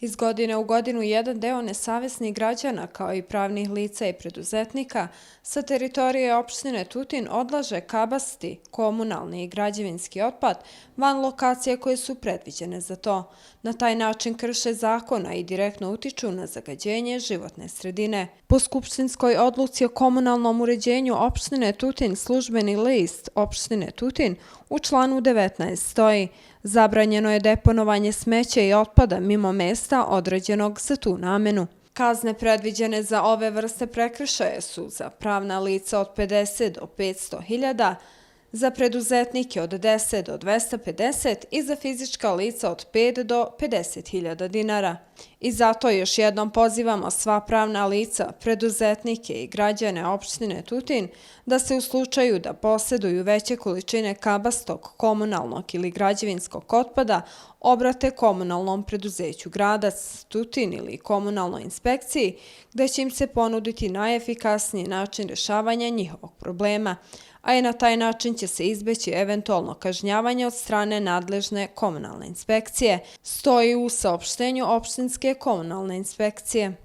Iz godine u godinu jedan deo nesavesnih građana, kao i pravnih lica i preduzetnika, sa teritorije opštine Tutin odlaže kabasti, komunalni i građevinski otpad van lokacije koje su predviđene za to. Na taj način krše zakona i direktno utiču na zagađenje životne sredine. Po skupštinskoj odluci o komunalnom uređenju opštine Tutin službeni list opštine Tutin u članu 19 stoji: zabranjeno je deponovanje smeća i otpada mimo mesta određenog za tu namenu. Kazne predviđene za ove vrste prekršaja su za pravna lica od 50 do 500.000, za preduzetnike od 10 do 250 i za fizička lica od 5 do 50.000 dinara. I zato još jednom pozivamo sva pravna lica, preduzetnike i građane opštine Tutin da se u slučaju da posjeduju veće količine kabastog, komunalnog ili građevinskog otpada obrate komunalnom preduzeću Gradac, Tutin ili komunalnoj inspekciji, gde će im se ponuditi najefikasniji način rješavanja njihovog problema, a i na taj način će se izbeći eventualno kažnjavanje od strane nadležne komunalne inspekcije, stoji u saopštenju opštinske komunalne inspekcije.